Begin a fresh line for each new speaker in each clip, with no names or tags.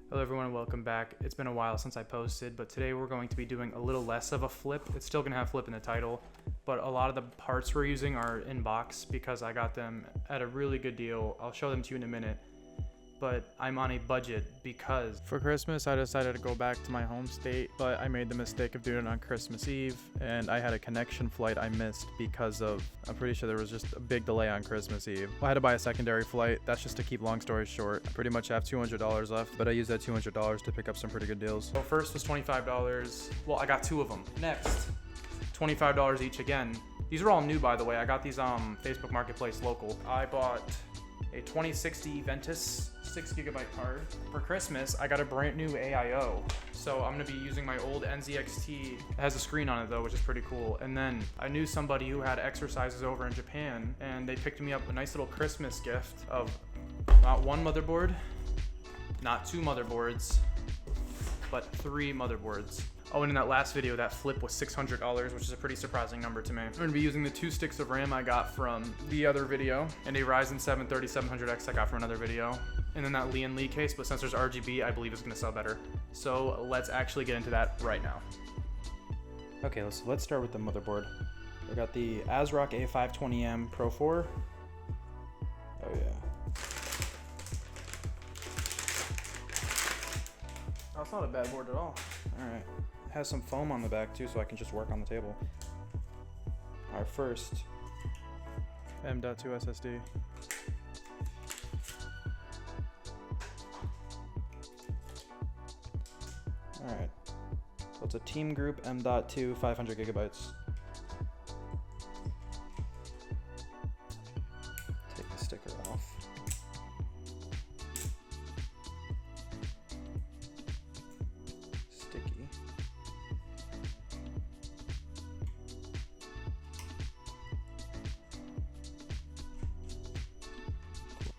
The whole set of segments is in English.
Hello everyone and welcome back. It's been a while since I posted, but today we're going to be doing a little less of a flip. It's still going to have flip in the title, but a lot of the parts we're using are in box because I got them at a really good deal. I'll show them to you in a minute, but I'm on a budget because for Christmas I decided to go back to my home state, but I made the mistake of doing it on Christmas Eve, and I had a connection flight I missed because of, I'm pretty sure there was just a big delay on Christmas Eve. I had to buy a secondary flight. That's just to keep long story short. I pretty much have $200 left, but I used that $200 to pick up some pretty good deals. So first was $25. Well, I got two of them. Next, $25 each again. These are all new, by the way. I got these Facebook Marketplace local. I bought a 2060 Ventus 6GB card. For Christmas, I got a brand new AIO. So I'm gonna be using my old NZXT. It has a screen on it though, which is pretty cool. And then I knew somebody who had exercises over in Japan, and they picked me up a nice little Christmas gift of not one motherboard, not two motherboards, but three motherboards. Oh, and in that last video, that flip was $600, which is a pretty surprising number to me. I'm gonna be using the 2 sticks of RAM I got from the other video, and a Ryzen 7 3700X I got from another video. And then that Lee case, but since there's RGB, I believe it's gonna sell better. So let's actually get into that right now. Okay, let's start with the motherboard. I got the ASRock A520M Pro 4. Oh yeah. Oh, it's not a bad board at all. All right. It has some foam on the back too, so I can just work on the table. Our first M.2 SSD. All right. So it's a Team Group M.2 500 gigabytes. Take the sticker off. Sticky.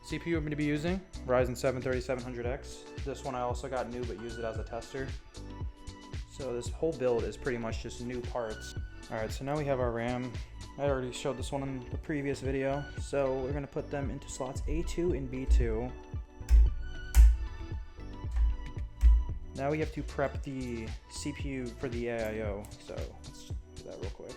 CPU I'm going to be using, Ryzen 7 3700X. This one I also got new but used it as a tester. So this whole build is pretty much just new parts. Alright, so now we have our RAM. I already showed this one in the previous video. So we're going to put them into slots A2 and B2. Now we have to prep the CPU for the AIO. So let's do that real quick.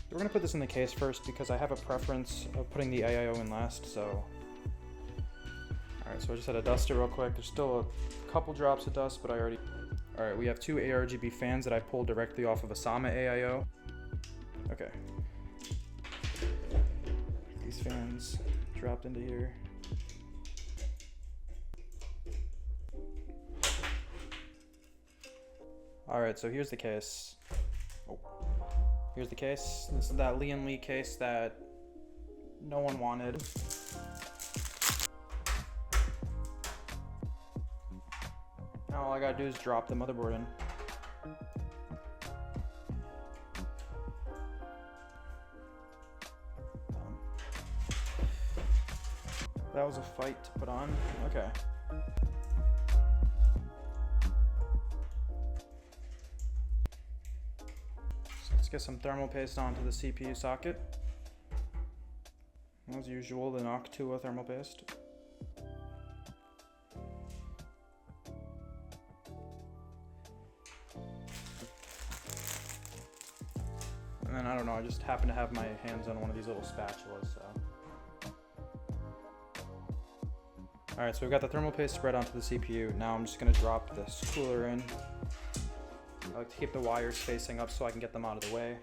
We're going to put this in the case first because I have a preference of putting the AIO in last, so. Alright, so I just had to dust it real quick. There's still a couple drops of dust, but I already. Alright, we have two ARGB fans that I pulled directly off of a Sama AIO. Okay. These fans dropped into here. Alright, so here's the case. Oh. Here's the case. This is that Lee case that no one wanted. Now all I gotta do is drop the motherboard in. That was a fight to put on. Okay. Let's get some thermal paste onto the CPU socket. As usual, the Noctua thermal paste. And then, I don't know, I just happen to have my hands on one of these little spatulas, so. Alright, so we've got the thermal paste spread onto the CPU. Now I'm just gonna drop this cooler in. I like to keep the wires facing up so I can get them out of the way.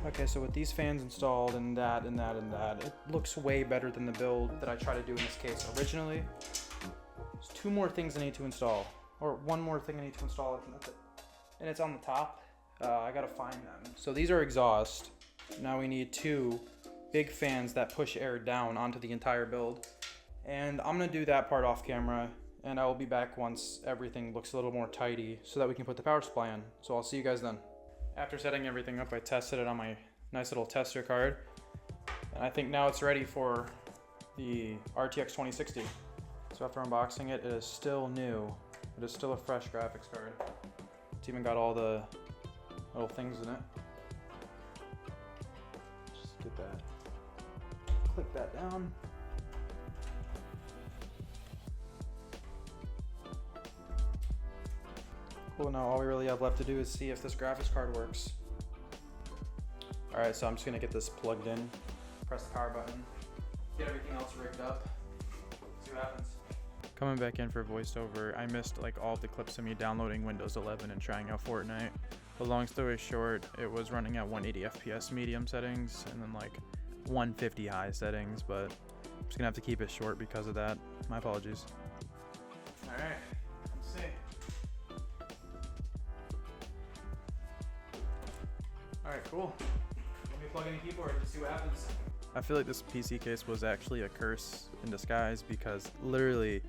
Okay, so with these fans installed and that, it looks way better than the build that I tried to do in this case originally. There's two more things I need to install, or one more thing I need to install, and that's it. And it's on the top. I gotta find them. So these are exhaust. Now we need two big fans that push air down onto the entire build. And I'm gonna do that part off camera, and I will be back once everything looks a little more tidy so that we can put the power supply in. So I'll see you guys then. After setting everything up, I tested it on my nice little tester card. And I think now it's ready for the RTX 2060. So after unboxing it, it is still new. It is still a fresh graphics card. It's even got all the little things in it. Just get that, click that down. Cool, now all we really have left to do is see if this graphics card works. Alright, so I'm just gonna get this plugged in, press the power button, get everything else rigged up, see what happens. Coming back in for voiceover, I missed like all of the clips of me downloading Windows 11 and trying out Fortnite. But long story short, it was running at 180 FPS medium settings and then like 150 high settings, but I'm just gonna have to keep it short because of that. My apologies. Alright, let's see. Alright, cool. Let me plug in a keyboard and see what happens. I feel like this PC case was actually a curse in disguise because literally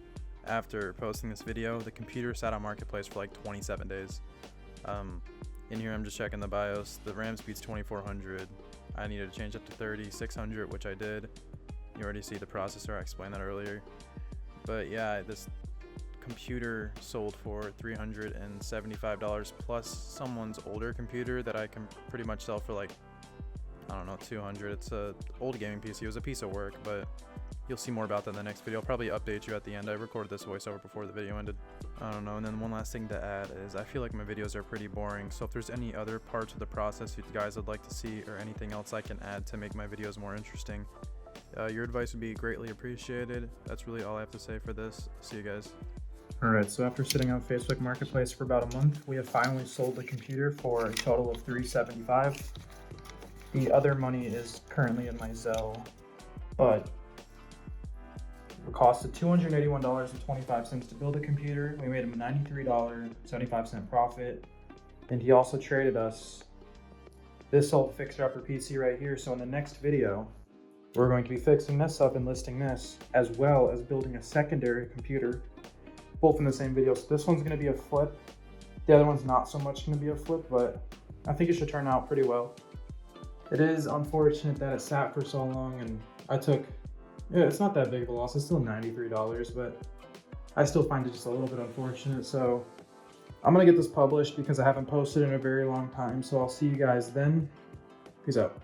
after posting this video, the computer sat on Marketplace for like 27 days. In here I'm just checking the BIOS. The RAM speed's 2400. I needed to change up to 3600, which I did. You already see the processor, I explained that earlier. But yeah, this computer sold for $375 plus someone's older computer that I can pretty much sell for like, I don't know, 200. It's a old gaming PC. It was a piece of work, but you'll see more about that in the next video. I'll probably update you at the end. I recorded this voiceover before the video ended. I don't know. And then one last thing to add is I feel like my videos are pretty boring. So if there's any other parts of the process you guys would like to see or anything else I can add to make my videos more interesting, your advice would be greatly appreciated. That's really all I have to say for this. See you guys.
Alright, so after sitting on Facebook Marketplace for about a month, we have finally sold the computer for a total of $375. The other money is currently in my Zelle, but it costed $281.25 to build a computer. We made him a $93.75 profit, and he also traded us this old fixer-upper PC right here. So in the next video, we're going to be fixing this up and listing this, as well as building a secondary computer, both in the same video. So this one's going to be a flip. The other one's not so much going to be a flip, but I think it should turn out pretty well. It is unfortunate that it sat for so long, and it's not that big of a loss. It's still $93, but I still find it just a little bit unfortunate. So I'm going to get this published because I haven't posted in a very long time. So I'll see you guys then. Peace out.